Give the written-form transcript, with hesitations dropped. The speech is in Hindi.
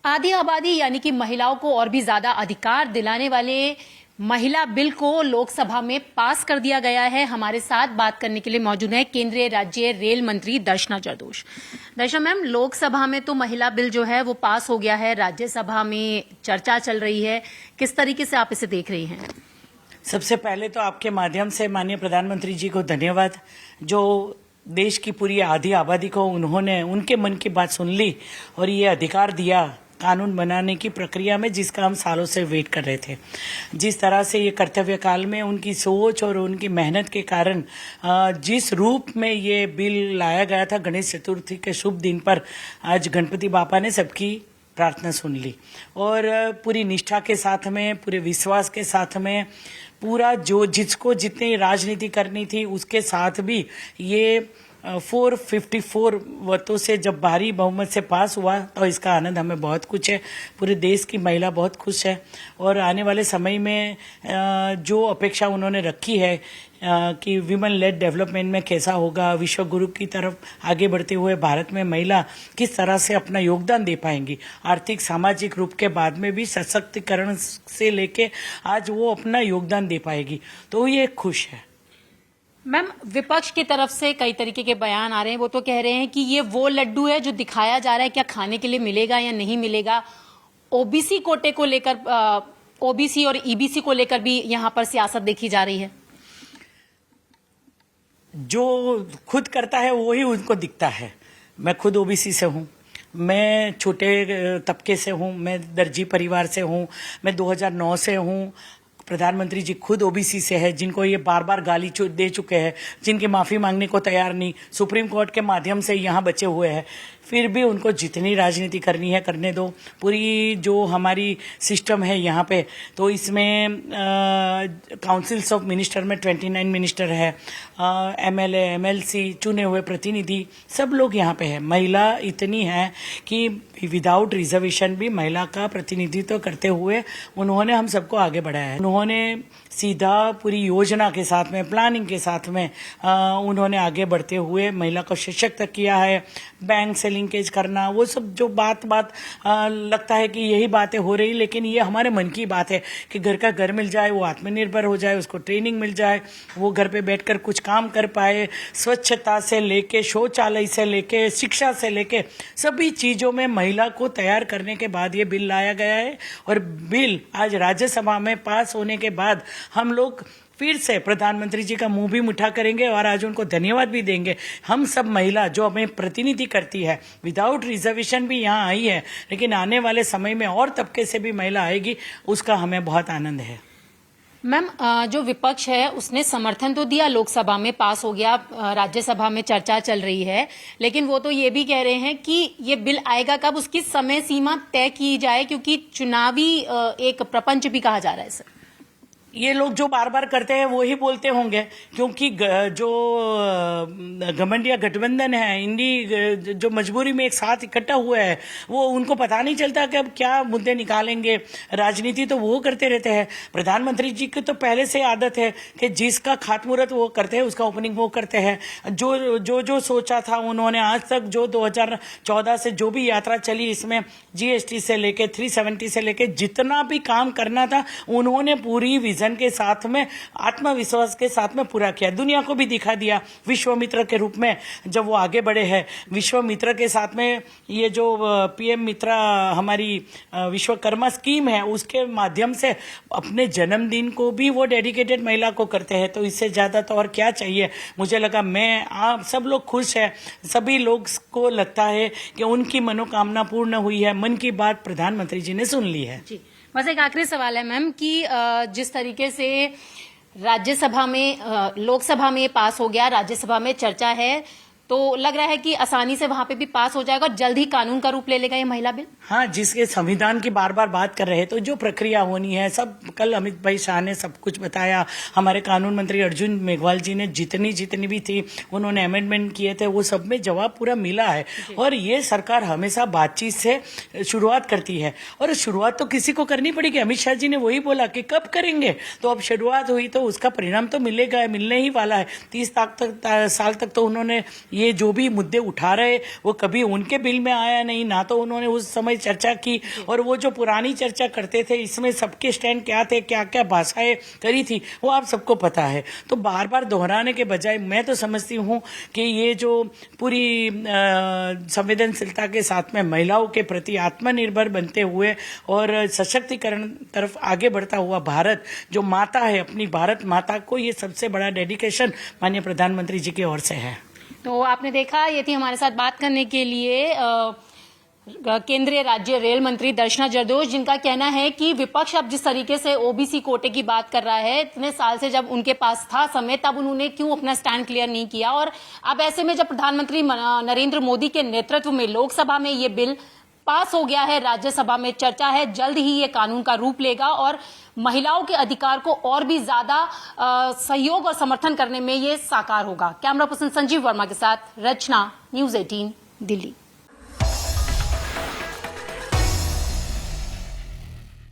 आधी आबादी यानी कि महिलाओं को और भी ज्यादा अधिकार दिलाने वाले महिला बिल को लोकसभा में पास कर दिया गया है। हमारे साथ बात करने के लिए मौजूद है केंद्रीय राज्य रेल मंत्री दर्शना जरदोश। दर्शना मैम, लोकसभा में तो महिला बिल जो है वो पास हो गया है, राज्यसभा में चर्चा चल रही है, किस तरीके से आप इसे देख रही हैं? सबसे पहले तो आपके माध्यम से माननीय प्रधानमंत्री जी को धन्यवाद, जो देश की पूरी आधी आबादी को उन्होंने उनके मन की बात सुन ली और ये अधिकार दिया कानून बनाने की प्रक्रिया में, जिसका हम सालों से वेट कर रहे थे। जिस तरह से ये कर्तव्य काल में उनकी सोच और उनकी मेहनत के कारण जिस रूप में ये बिल लाया गया था गणेश चतुर्थी के शुभ दिन पर, आज गणपति बापा ने सबकी प्रार्थना सुन ली और पूरी निष्ठा के साथ में, पूरे विश्वास के साथ में, पूरा जो जिसको जितनी राजनीति करनी थी उसके साथ भी ये 454 वोटों से जब भारी बहुमत से पास हुआ तो इसका आनंद हमें बहुत कुछ है। पूरे देश की महिला बहुत खुश है और आने वाले समय में जो अपेक्षा उन्होंने रखी है कि विमेन लेड डेवलपमेंट में कैसा होगा, विश्व गुरु की तरफ आगे बढ़ते हुए भारत में महिला किस तरह से अपना योगदान दे पाएंगी, आर्थिक सामाजिक रूप के बाद में भी सशक्तिकरण से लेके आज वो अपना योगदान दे पाएगी, तो ये खुश है। मैम, विपक्ष की तरफ से कई तरीके के बयान आ रहे हैं, वो तो कह रहे हैं कि ये वो लड्डू है जो दिखाया जा रहा है, क्या खाने के लिए मिलेगा या नहीं मिलेगा। ओबीसी कोटे को लेकर, ओबीसी और ईबीसी को लेकर भी यहाँ पर सियासत देखी जा रही है। जो खुद करता है वही उनको दिखता है। मैं खुद ओबीसी से हूँ, मैं छोटे तबके से हूँ, मैं दर्जी परिवार से हूँ, मैं 2009 से हूँ। प्रधानमंत्री जी खुद ओबीसी से है, जिनको ये बार बार गाली दे चुके हैं, जिनकी माफ़ी मांगने को तैयार नहीं, सुप्रीम कोर्ट के माध्यम से यहाँ बचे हुए हैं, फिर भी उनको जितनी राजनीति करनी है करने दो। पूरी जो हमारी सिस्टम है यहाँ पे, तो इसमें काउंसिल्स ऑफ मिनिस्टर में 29 मिनिस्टर है, एमएलए एमएलसी चुने हुए प्रतिनिधि सब लोग यहाँ पे है। महिला इतनी है कि विदाउट रिजर्वेशन भी महिला का प्रतिनिधित्व करते हुए उन्होंने हम सबको आगे बढ़ाया है। उन्होंने सीधा पूरी योजना के साथ में, प्लानिंग के साथ में उन्होंने आगे बढ़ते हुए महिला को सशक्त किया है। बैंक से लिंकेज करना, वो सब जो बात लगता है कि यही बातें हो रही, लेकिन ये हमारे मन की बात है कि घर का घर मिल जाए, वो आत्मनिर्भर हो जाए, उसको ट्रेनिंग मिल जाए, वो घर पे बैठकर कुछ काम कर पाए। स्वच्छता से लेके, शौचालय से लेके, शिक्षा से लेके सभी चीज़ों में महिला को तैयार करने के बाद ये बिल लाया गया है। और बिल आज राज्यसभा में पास होने के बाद हम लोग फिर से प्रधानमंत्री जी का मुंह भी मीठा करेंगे और आज उनको धन्यवाद भी देंगे। हम सब महिला जो हमें प्रतिनिधि करती है, विदाउट रिजर्वेशन भी यहाँ आई है, लेकिन आने वाले समय में और तबके से भी महिला आएगी, उसका हमें बहुत आनंद है। मैम, जो विपक्ष है उसने समर्थन तो दिया, लोकसभा में पास हो गया, राज्यसभा में चर्चा चल रही है, लेकिन वो तो ये भी कह रहे हैं कि ये बिल आएगा कब, उसकी समय सीमा तय की जाए, क्योंकि चुनावी एक प्रपंच भी कहा जा रहा है। सर, ये लोग जो बार बार करते हैं वो ही बोलते होंगे, क्योंकि जो घमंडिया गठबंधन है, इंडी जो मजबूरी में एक साथ इकट्ठा हुआ है, वो उनको पता नहीं चलता कि अब क्या मुद्दे निकालेंगे। राजनीति तो वो करते रहते हैं। प्रधानमंत्री जी की तो पहले से आदत है कि जिसका खातमुहूर्त वो करते हैं, उसका ओपनिंग वो करते हैं। जो सोचा था उन्होंने, आज तक जो 2014 से जो भी यात्रा चली, इसमें जीएसटी से लेके 370 से लेके जितना भी काम करना था उन्होंने पूरी विजन के साथ में, आत्मविश्वास के साथ में पूरा किया। दुनिया को भी दिखा दिया विश्व मित्र के रूप में जब वो आगे बढ़े हैं। विश्व मित्र के साथ में ये जो पीएम मित्रा हमारी विश्वकर्मा स्कीम है, उसके माध्यम से अपने जन्मदिन को भी वो डेडिकेटेड महिला को करते हैं। तो इससे ज्यादा तो और क्या चाहिए। मुझे लगा मैं आप सब लोग खुश है, सभी लोग को लगता है कि उनकी मनोकामना पूर्ण हुई है। मन की बात प्रधानमंत्री जी ने सुन ली है। जी, बस एक आखिरी सवाल है मैम कि जिस तरीके से राज्यसभा में, लोकसभा में पास हो गया, राज्यसभा में चर्चा है, तो लग रहा है कि आसानी से वहां पे भी पास हो जाएगा और जल्द ही कानून का रूप ले लेगा ये महिला बिल। हाँ, जिसके संविधान की बार बार बात कर रहे हैं, तो जो प्रक्रिया होनी है सब, कल अमित भाई शाह ने सब कुछ बताया। हमारे कानून मंत्री अर्जुन मेघवाल जी ने जितनी भी थी उन्होंने अमेंडमेंट किए थे, वो सब में जवाब पूरा मिला है। और ये सरकार हमेशा बातचीत से शुरुआत करती है और शुरुआत तो किसी को करनी पड़ेगी। अमित शाह जी ने वही बोला कि कब करेंगे, तो अब शुरुआत हुई तो उसका परिणाम तो मिलेगा, मिलने ही वाला है। 30 साल तक तो उन्होंने ये जो भी मुद्दे उठा रहे वो कभी उनके बिल में आया नहीं, ना तो उन्होंने उस समय चर्चा की। और वो जो पुरानी चर्चा करते थे इसमें सबके स्टैंड क्या थे, क्या क्या भाषाएं करी थी, वो आप सबको पता है। तो बार बार दोहराने के बजाय मैं तो समझती हूँ कि ये जो पूरी संवेदनशीलता के साथ में महिलाओं के प्रति आत्मनिर्भर बनते हुए और सशक्तिकरण तरफ आगे बढ़ता हुआ भारत जो माता है, अपनी भारत माता को ये सबसे बड़ा डेडिकेशन माननीय प्रधानमंत्री जी की ओर से है। तो आपने देखा, ये थी हमारे साथ बात करने के लिए केंद्रीय राज्य रेल मंत्री दर्शना जरदोश, जिनका कहना है कि विपक्ष अब जिस तरीके से ओबीसी कोटे की बात कर रहा है, इतने साल से जब उनके पास था समय तब उन्होंने क्यों अपना स्टैंड क्लियर नहीं किया। और अब ऐसे में जब प्रधानमंत्री नरेंद्र मोदी के नेतृत्व में लोकसभा में ये बिल पास हो गया है, राज्यसभा में चर्चा है, जल्द ही ये कानून का रूप लेगा और महिलाओं के अधिकार को और भी ज्यादा सहयोग और समर्थन करने में ये साकार होगा। कैमरा पर्सन संजीव वर्मा के साथ रचना, न्यूज़ 18 दिल्ली।